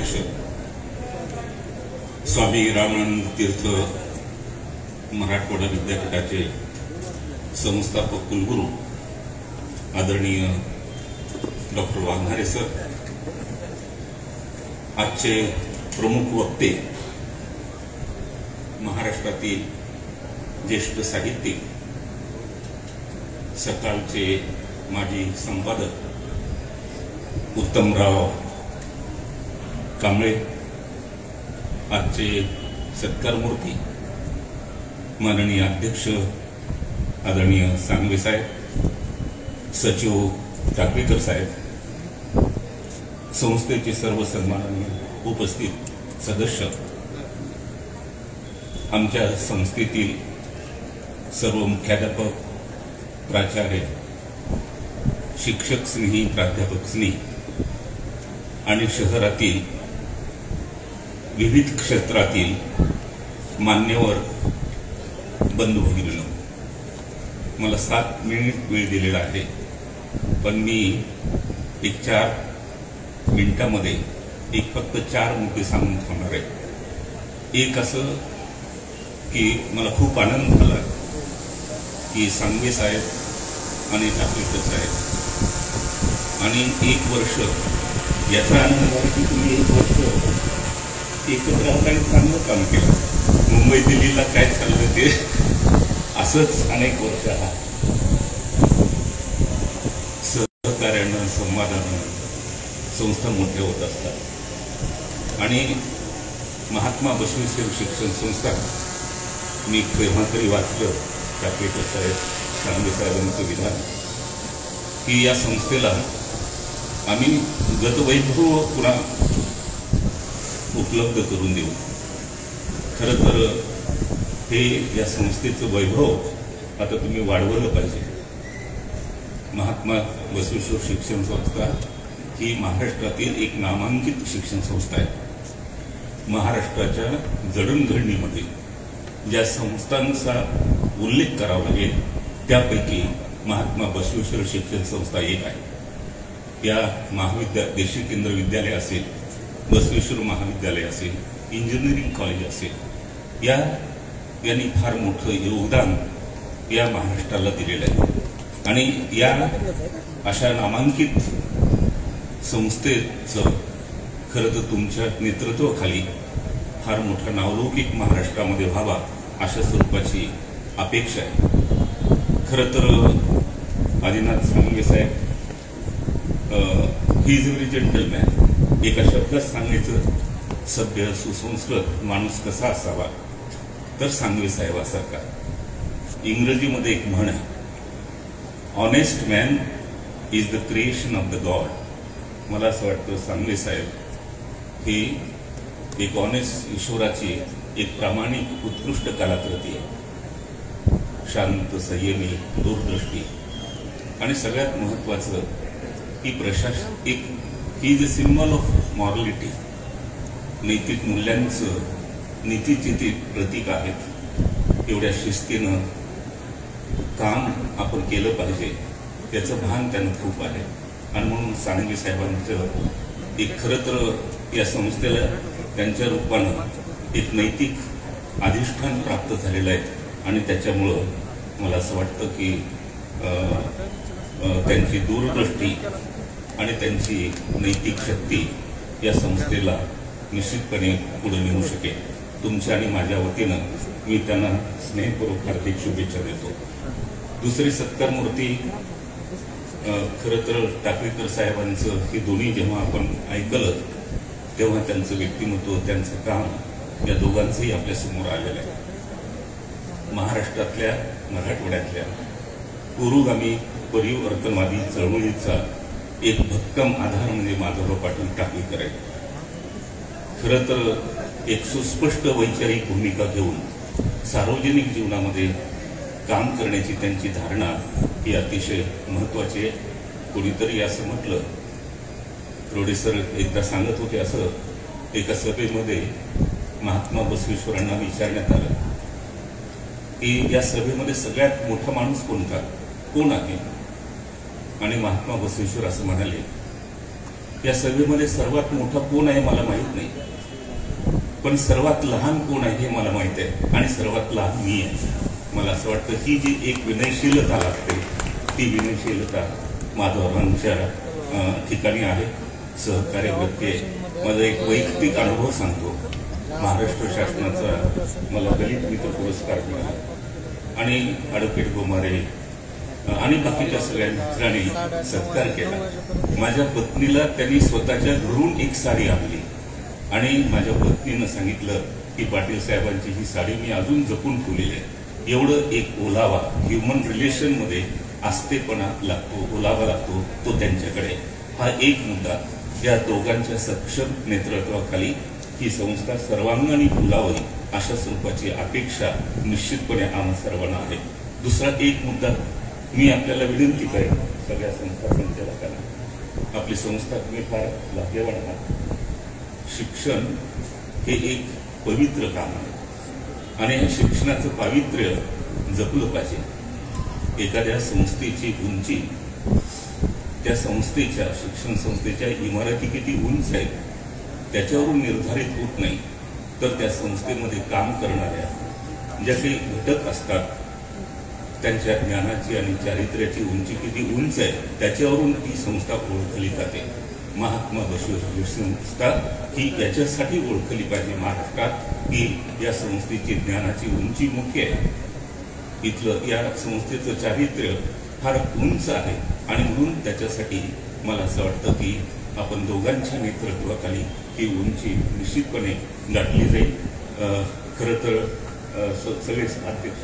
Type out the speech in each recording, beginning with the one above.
अध्यक्ष स्वामी रामानंद तीर्थ मराठवाडा विद्यापीठाचे संस्थापक कुलगुरू आदरणीय डॉक्टर वाघमारे सर, आजचे प्रमुख वक्ते महाराष्ट्रातील ज्येष्ठ साहित्यिक, सकाळचे माजी संपादक उत्तमराव कांबळे, आजचे सत्कारमूर्ती माननीय अध्यक्ष आदरणीय सांगवे साहेब, सचिव टाकळीकर साहेब, संस्थेचे सर्व सन्माननीय उपस्थित सदस्य, आमच्या संस्थेतील सर्व मुख्याध्यापक, प्राचार्य, शिक्षक स्नेही, प्राध्यापक स्नेही आणि शहरातील विविध क्षेत्रातील मान्यवर बंधू भगिनींनो, मला 7 मिनिट वेळ दिलेला आहे, पण मी एक 4 मिनिटांमध्ये फक्त 4 मुद्दे सांगून थांबणार आहे. एक असं की मला खूप आनंद झाला की सांगवे साहेब आणि टाकळीकर साहेब आणि 1 वर्ष, याचा आनंद झाला की तुम्ही 1 वर्ष एकत्र आहात आणि चांगलं काम केलं. मुंबई दिल्लीला काय चाललं ते असंच अनेक वर्ष आहात. सहकार्यानं, संवादानं संस्था मोठ्या होत असतात आणि महात्मा बसवेश्वर शिक्षण संस्था, मी केव्हा तरी वाचलं टाकळीकर साहेब, सांगवे साहेबांचं विधान की या संस्थेला आम्ही गतवैभव पुन्हा उपलब्ध करून देऊ. खरं तर हे या संस्थेचं वैभव आता तुम्ही वाढवलं पाहिजे. महात्मा बसवेश्वर शिक्षण संस्था ही महाराष्ट्रातील एक नामांकित शिक्षण संस्था आहे. महाराष्ट्राच्या जडणघडणीमध्ये ज्या संस्थांचा उल्लेख करावा लागेल त्यापैकी महात्मा बसवेश्वर शिक्षण संस्था एक आहे. या देशी केंद्र विद्यालय असेल, बसवेश्वर महाविद्यालय असेल, इंजिनिअरिंग कॉलेज असेल, यांनी फार मोठं योगदान या महाराष्ट्राला दिलेलं आहे आणि या अशा नामांकित संस्थेचं खरं तर तुमच्या नेतृत्वाखाली फार मोठा नावलौकिक महाराष्ट्रामध्ये व्हावा अशा स्वरूपाची अपेक्षा आहे. खरं तर आदिनाथ सांगवे साहेब, ही इज व्हेरी जेंटलमॅन. एका शब्दात सांगायचं, सभ्य सुसंस्कृत माणूस कसा असावा, तर सांगवे साहेबासारखा. इंग्रजीमध्ये एक म्हण आहे, honest man is the creation of the God. मला असं वाटतं सांगवे साहेब ही एक ऑनेस्ट, ईश्वराची एक प्रामाणिक उत्कृष्ट कलाकृती आहे. शांत, संयमी, दूरदृष्टी आणि सगळ्यात महत्वाचं की एक he is a symbol of morality. नैतिक मूल्यांचं, नीतीचे ते प्रतीक आहेत. एवढ्या शिस्तीनं काम आपण केलं पाहिजे त्याचं भान त्यांना खूप आहे आणि म्हणून सांगवे साहेबांचं एक खरं तर या संस्थेला त्यांच्या रूपानं एक नैतिक अधिष्ठान प्राप्त झालेलं आहे आणि त्याच्यामुळं मला असं वाटतं की त्यांची दूरदृष्टी आणि त्यांची नैतिक शक्ती या संस्थेला निश्चितपणे पुढे नेऊ शकेल. तुमच्या आणि माझ्या वतीनं मी त्यांना स्नेहपूर्वक हार्दिक शुभेच्छा देतो. दुसरी सत्कारमूर्ती खरं तर टाकळीकर साहेबांचं हे दोन्ही जेव्हा आपण ऐकलं तेव्हा त्यांचं व्यक्तिमत्व, त्यांचं काम या दोघांचंही आपल्यासमोर आलेलं आहे. महाराष्ट्रातल्या, मराठवाड्यातल्या पुरोगामी परिवर्तनवादी चळवळीचा एक भक्कम आधार म्हणजे माधवराव पाटील टाकळीकर आहे. खरं तर एक सुस्पष्ट वैचारिक भूमिका घेऊन सार्वजनिक जीवनामध्ये काम करण्याची त्यांची धारणा ही अतिशय महत्वाची आहे. कोणीतरी असं म्हटलं, प्रोड्युसर एकदा सांगत होते, असं एका सभेमध्ये महात्मा बसवेश्वरांना विचारण्यात आलं की या सभेमध्ये सगळ्यात मोठा माणूस कोण आहे. आणि महात्मा बसवेश्वर असं म्हणाले या सभेमध्ये सर्वात मोठा कोण आहे मला माहित नाही, पण सर्वात लहान कोण आहे हे मला माहित आहे, आणि सर्वात लहान मी आहे. मला असं वाटतं ही जी एक विनयशीलता लागते ती विनयशीलता माधवरावांच्या ठिकाणी आहे, सहकार्य वृत्ती आहे. माझा एक वैयक्तिक अनुभव सांगतो. महाराष्ट्र शासनाचा मला दलित मित्र पुरस्कार मिळाला आणि ॲडव्होकेट गोमारे आणि बाकीच्या सगळ्या मित्रांनी सत्कार केला. माझ्या पत्नीला त्यांनी स्वतःच्या घरून एक साडी आणली आणि माझ्या पत्नीनं सांगितलं की पाटील साहेबांची ही साडी मी अजून जपून ठेवलेली आहे. एवढं एक ओलावा ह्युमन रिलेशनमध्ये आस्थेपणा लागतो, ओलावा लागतो तो त्यांच्याकडे. हा एक मुद्दा. या दोघांच्या सक्षम नेतृत्वाखाली ही संस्था सर्वांगाने फुलावी अशा स्वरूपाची अपेक्षा निश्चितपणे आम्हा सर्वांना आहे. दुसरा एक मुद्दा मी आपल्याला विनंती करेन, सगळ्या संस्था संचालकांना, आपली संस्था तुम्ही फार भाग्यवान आहात. शिक्षण हे एक पवित्र काम आहे आणि या शिक्षणाचं पावित्र्य जपलं पाहिजे. एखाद्या संस्थेची उंची त्या संस्थेच्या शिक्षण संस्थेच्या इमारती किती उंच आहेत त्याच्यावरून निर्धारित होत नाही, तर त्या संस्थेमध्ये काम करणाऱ्या ज्या काही घटक असतात त्यांच्या ज्ञानाची आणि चारित्र्याची उंची किती उंच आहे त्याच्यावरून ती संस्था ओळखली जाते. महात्मा बसवेश्वर संस्था ही याच्यासाठी ओळखली पाहिजे महाराष्ट्रात की या संस्थेची ज्ञानाची उंची मुख्य आहे. इथलं या संस्थेचं चारित्र्य फार उंच आहे आणि म्हणून त्याच्यासाठी मला असं वाटतं की आपण दोघांच्या नेतृत्वाखाली ही उंची निश्चितपणे गाठली जाईल. खरं तर सगळे अध्यक्ष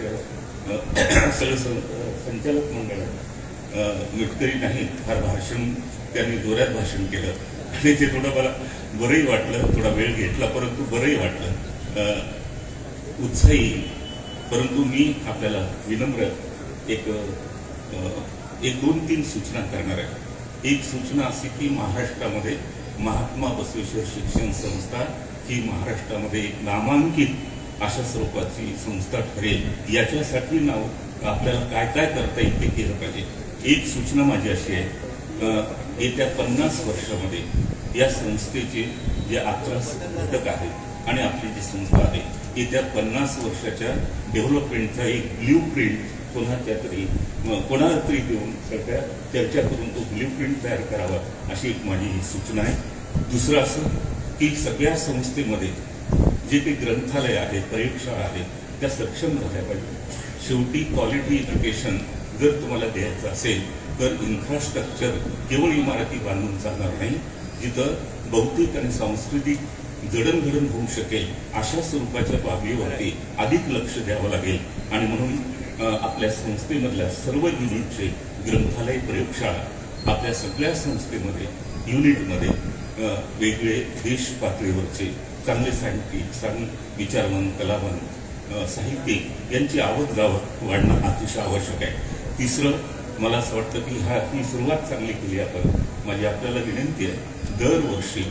सगळे संचालक मंडळ मिटकरी नाहीत. फार भाषण त्यांनी जोरात भाषण केलं आणि ते थोडं मला बरंही वाटलं, थोडा वेळ घेतला परंतु बरंही वाटलं, उत्साही. परंतु मी आपल्याला विनम्र एक 2-3 सूचना करणार आहे. एक सूचना अशी की महाराष्ट्रामध्ये महात्मा बसवेश्वर शिक्षण संस्था ही महाराष्ट्रामध्ये एक नामांकित अशा स्वरूपाची संस्था ठरेल याच्यासाठी नाव आपल्याला काय काय करता येईल ते केलं पाहिजे. एक सूचना माझी अशी आहे, येत्या 50 वर्षामध्ये या संस्थेचे जे 11 घटक आहेत आणि आपली जी संस्था आहे येत्या 50 वर्षाच्या डेव्हलपमेंटचा एक ब्ल्यू प्रिंट कोणाला तरी देऊन सगळ्या चर्चा करून तो ब्ल्यू प्रिंट तयार करावा अशी एक माझी सूचना आहे. दुसरं असं की सगळ्या संस्थेमध्ये जे काही ग्रंथालय आहे, प्रयोगशाळा आहेत त्या सक्षम झाल्या पाहिजे. शेवटी क्वालिटी एज्युकेशन जर तुम्हाला द्यायचं असेल तर इन्फ्रास्ट्रक्चर केवळ इमारती बांधून चालणार नाही, जिथं भौतिक आणि सांस्कृतिक जडणघडण होऊ शकेल अशा स्वरूपाच्या बाबीवरती अधिक लक्ष द्यावं लागेल. आणि म्हणून आपल्या संस्थेमधल्या सर्व युनिटचे ग्रंथालय, प्रयोगशाळा आपल्या सगळ्या संस्थेमध्ये युनिटमध्ये वेगळे देश पातळीवरचे चांगले साहित्यिक, चांगले विचारवंत, कलावंत, साहित्यिक यांची आवक वाढणं अतिशय आवश्यक आहे. तिसरं मला असं वाटतं की ही सुरुवात चांगली केली आपण. माझी आपल्याला विनंती आहे, दरवर्षी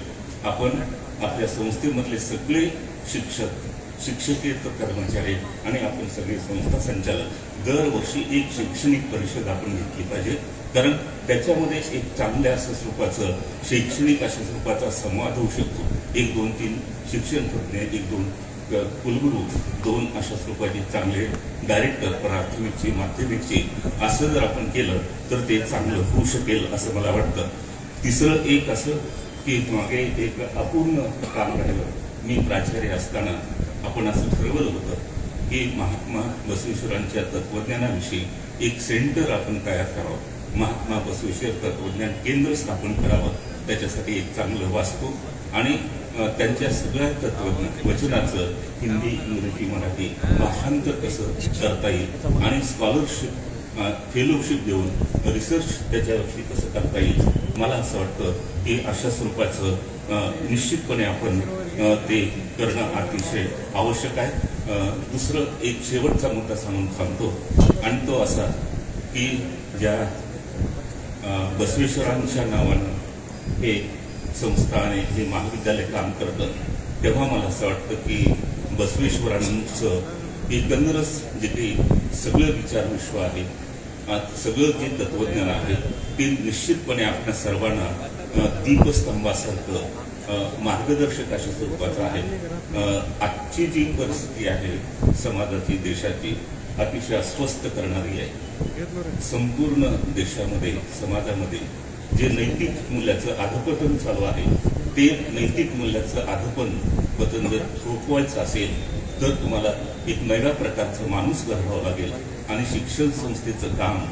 आपण आपल्या संस्थेमधले सगळे शिक्षक, शिक्षकेतर कर्मचारी आणि आपण सगळे संस्था संचालक दरवर्षी एक शैक्षणिक परिषद आपण घेतली पाहिजे. कारण त्याच्यामध्ये एक चांगल्या असं स्वरूपाचं शैक्षणिक अशा स्वरूपाचा संवाद होऊ शकतो. 1-2-3 शिक्षण तज्ञ, 1-2 कुलगुरू, 2 अशा स्वरूपाचे चांगले डायरेक्टर प्राथमिकचे, माध्यमिकचे असं जर आपण केलं तर ते चांगलं होऊ शकेल असं मला वाटतं. तिसरं एक असं की मागे एक अपूर्ण काम राहिलं. मी प्राचार्य असताना आपण असं ठरवलं होतं की महात्मा बसवेश्वरांच्या तत्वज्ञानाविषयी एक सेंटर आपण तयार करावं, महात्मा बसवेश्वर तत्वज्ञान केंद्र स्थापन करावं. त्याच्यासाठी एक चांगलं वास्तू आणि त्यांच्या सगळ्या तत्वज्ञान वचनाचं हिंदी, इंग्रजी, मराठी भाषांतर कसं करता येईल आणि स्कॉलरशिप, फेलोशिप देऊन रिसर्च त्याच्यावरती कसं करता येईल. मला असं वाटतं की अशा स्वरूपाचं निश्चितपणे आपण ते करणं अतिशय आवश्यक आहे. दुसरं एक शेवटचा मुद्दा सांगून थांबतो आणि तो असा की ज्या बसवेश्वरांच्या नावानं हे संस्था आणि हे महाविद्यालय काम करतं तेव्हा मला असं वाटतं की बसवेश्वरांचं एकंदरच जे काही सगळं विचारविश्व आहे, सगळं जे तत्वज्ञान आहे ते निश्चितपणे आपल्या सर्वांना दीपस्तंभासारखं मार्गदर्शक अशा स्वरूपाचं आहे. आजची जी परिस्थिती आहे समाजाची, देशाची, अतिशय अस्वस्थ करणारी आहे. संपूर्ण देशामध्ये, समाजामध्ये जे नैतिक मूल्याचं अधपतन चालू आहे, ते नैतिक मूल्याचं अधपतन जर थोपवायचं असेल तर तुम्हाला एक नव्या प्रकारचा माणूस घडवावा लागेल. आणि शिक्षण संस्थेचं काम,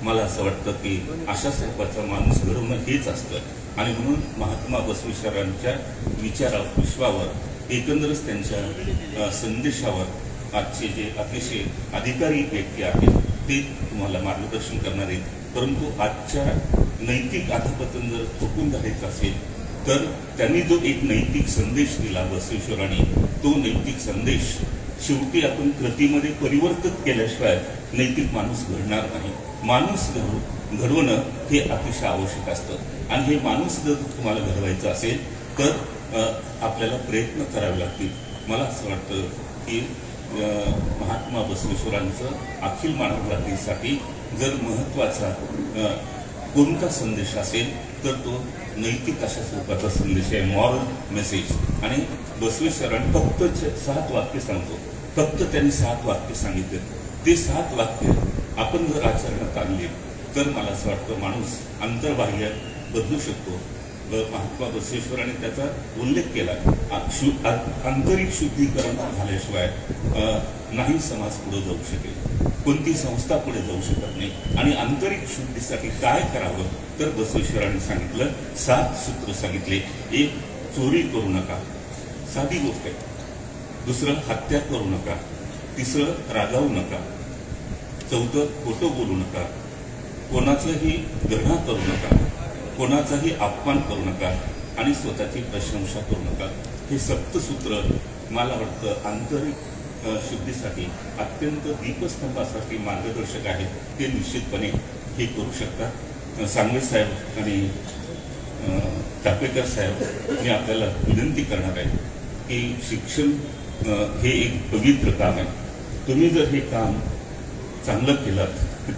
मला असं वाटतं की अशा स्वरूपाचा माणूस घडवणं हेच असतं. आणि म्हणून महात्मा बसवेश्वरांच्या विश्वावर, एकंदरच त्यांच्या संदेशावर आजचे जे अतिशय अधिकारी व्यक्ती आहेत ते तुम्हाला मार्गदर्शन करणार आहेत. परंतु आजच्या नैतिक अधपतन जर थोपून धरायचं असेल तर त्यांनी जो एक नैतिक संदेश दिला बसवेश्वरांनी, तो नैतिक संदेश शेवटी आपण कृतीमध्ये परिवर्तित केल्याशिवाय नैतिक माणूस घडणार नाही. माणूस घडवणं हे अतिशय आवश्यक असतं. आणि हे माणूस जर तुम्हाला घडवायचं असेल तर आपल्याला प्रयत्न करावे लागतील. मला असं वाटतं की महात्मा बसवेश्वरांचं अखिल मानव जातीसाठी जर महत्त्वाचा कोणता संदेश असेल तर तो नैतिक अशा स्वरूपाचा संदेश आहे, मॉरल मेसेज. आणि बसवेश्वरांनी फक्त 7 वाक्य सांगतो, फक्त त्यांनी 7 वाक्य सांगितले. ते 7 वाक्य आपण जर आचरणात आणले तर मला असं वाटतं माणूस अंतर्बाह्य बदलू शकतो. महात्मा बसवेश्वरांनी त्याचा उल्लेख केला. आंतरिक शुद्धीकरण झाल्याशिवाय नाही समाज पुढे जाऊ शकेल, कोणती संस्था पुढे जाऊ शकत नाही. आणि आंतरिक शुद्धीसाठी काय करावं तर बसवेश्वरांनी सांगितलं, 7 सूत्र सांगितले. 1, चोरी करू नका, साधी गोष्ट आहे. 2, हत्या करू नका. 3, रागावू नका. 4, खोटं बोलू नका. कोणाचंही घृणा करू नका, कोणाचाही अपमान करू नका आणि स्वतःची प्रशंसा करू नका. हे सप्तसूत्र मला वाटतं आंतरिक शुद्धीसाठी अत्यंत दीपस्तंभासाठी मार्गदर्शक आहेत. ते निश्चितपणे हे करू शकतात. सांगवे साहेब आणि टापेकर साहेब, मी आपल्याला विनंती करणार आहे की शिक्षण हे एक पवित्र काम आहे. तुम्ही जर हे काम चांगलं केलं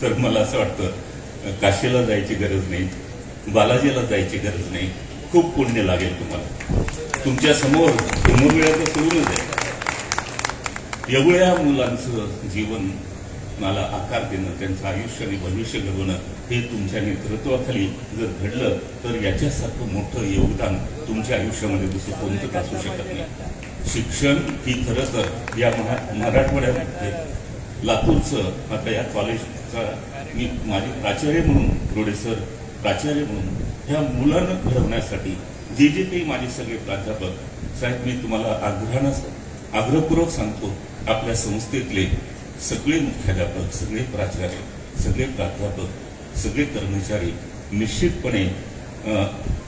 तर मला असं वाटतं काशीला जायची गरज नाही, बालाजीला जायची गरज नाही. खूप पुण्य लागेल तुम्हाला. तुमच्या समोर कुंभमेळ्याचं सोडूनच आहे. एवढ्या मुलांचं जीवन मला आकार देणं, त्यांचं आयुष्य आणि भविष्य घडवणं हे तुमच्या नेतृत्वाखाली जर घडलं तर याच्यासारखं मोठं योगदान तुमच्या आयुष्यामध्ये दुसरं कोणतंच असू शकत नाही. शिक्षण ही खरं तर या मराठवाड्यामध्ये लातूरचं, आता या कॉलेजचा मी माझे प्राचार्य म्हणून, रोडे सर प्राचार्य म्हणून ह्या मुलांना घडवण्यासाठी जे काही माझे सगळे प्राध्यापक साहेब, मी तुम्हाला आग्रहपूर्वक सांगतो, आपल्या संस्थेतले सगळे मुख्याध्यापक, सगळे प्राचार्य, सगळे प्राध्यापक, सगळे कर्मचारी निश्चितपणे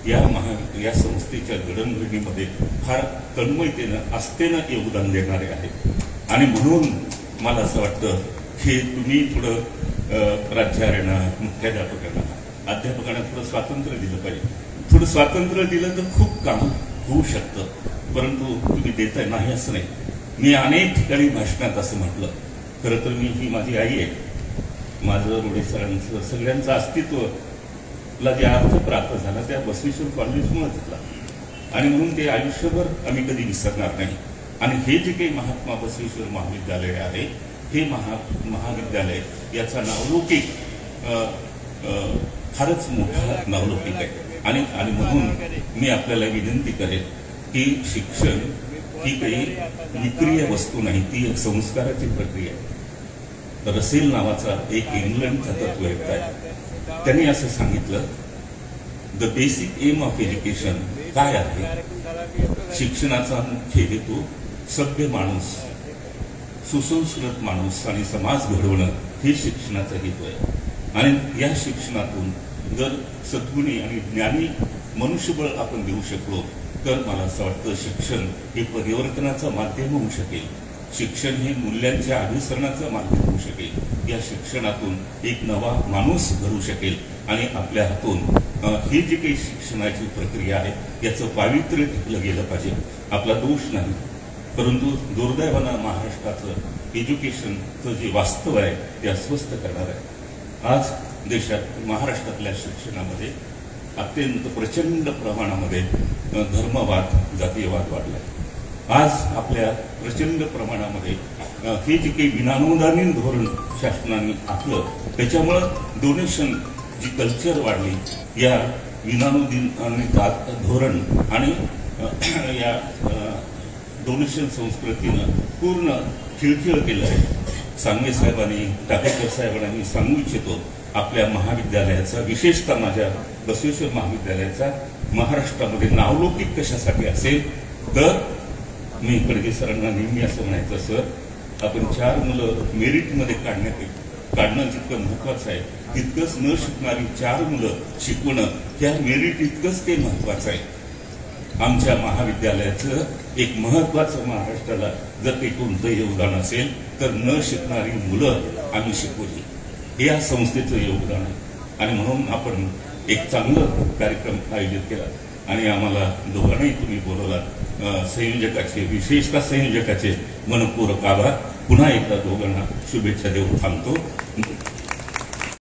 या संस्थेच्या घडणघडणीमध्ये फार तन्मयतेनं, आस्थेनं योगदान देणारे आहेत. आणि म्हणून मला असं वाटतं की तुम्ही थोडं प्राचार्यांना, मुख्याध्यापकांना, अध्यापकांना थोडं स्वातंत्र्य दिलं पाहिजे. थोडं स्वातंत्र्य दिलं तर खूप काम होऊ शकतं. परंतु तुम्ही देताय नाही असं नाही. मी अनेक ठिकाणी भाषणात असं म्हटलं, खरं तर ही माझी आई आहे. माझं रोडे सरांचं सगळ्यांचं अस्तित्वला जे अर्थ प्राप्त झाला त्या बसवेश्वर कॉलेजमुळे झाला. आणि म्हणून ते आयुष्यभर आम्ही कधी विसरणार नाही. आणि हे जे काही महात्मा बसवेश्वर महाविद्यालय आहे, हे महाविद्यालय याचा नावलौकिक फारच मोठा नावलौकिक आहे. आणि म्हणून मी आपल्याला विनंती करेन की शिक्षण ही काही विक्रीय वस्तू नाही, ती एक संस्काराची प्रक्रिया आहे. रसेल नावाचा एक इंग्लंडचा तत्ववेत्ता आहे, त्यांनी असं सांगितलं, the basic aim of education काय आहे? शिक्षणाचा मुख्य हेतू सभ्य माणूस, सुसंस्कृत माणूस आणि समाज घडवणं हे शिक्षणाचा हेतू आहे. आणि या शिक्षणातून जर सद्गुणी आणि ज्ञानी मनुष्यबळ आपण देऊ शकलो तर मला असं वाटतं शिक्षण हे परिवर्तनाचं माध्यम होऊ शकेल. शिक्षण हे मूल्यांच्या अभिसरणाचं माध्यम होऊ शकेल. या शिक्षणातून एक नवा माणूस घडू शकेल आणि आपल्या हातून ही जी काही शिक्षणाची प्रक्रिया आहे याचं पावित्र्य टिकलं गेलं पाहिजे. आपला दोष नाही, परंतु दुर्दैवानं महाराष्ट्राचं एज्युकेशनचं जे वास्तव आहे ते अस्वस्थ करणार आहे. आज देशात महाराष्ट्रातल्या शिक्षणामध्ये अत्यंत प्रचंड प्रमाणामध्ये धर्मवाद, जातीयवाद वाढला। आज आपल्या प्रचंड प्रमाणामध्ये हे जे काही विनानुदानीन धोरण शासनाने आखलं, त्याच्यामुळं डोनेशन जी कल्चर वाढली, या विनानुदानित धोरण आणि या डोनेशन संस्कृतीनं पूर्ण खिळखिळ केलं आहे। सांगवे साहेबांनी, टाकेकर साहेबांनी सांगू इच्छितो, आपल्या महाविद्यालयाचा, विशेषतः माझ्या बसवेश्वर महाविद्यालयाचा महाराष्ट्रामध्ये नावलौकिक कशासाठी असेल तर मी खडगे सरांना नेहमी असं म्हणायचं, सर आपण 4 मुलं मेरिटमध्ये काढणं जितकं महत्वाचं आहे, तितकंच न शिकणारी 4 मुलं शिकवणं ह्या मेरिट इतकंच ते महत्वाचं आहे। आमच्या महाविद्यालयाचं एक महत्वाचं महाराष्ट्राला जर काही कोणतं योगदान असेल तर न शिकणारी मुलं आम्ही शिकवली, हे या संस्थेचं योगदान आहे। आणि म्हणून आपण एक चांगलं कार्यक्रम आयोजित केला आणि आम्हाला दोघांनाही तुम्ही बोलवलात। संयोजकाचे, विशेषतः संयोजकाचे मनपूर्वक आभार। पुन्हा एकदा दोघांना शुभेच्छा देऊन थांबतो।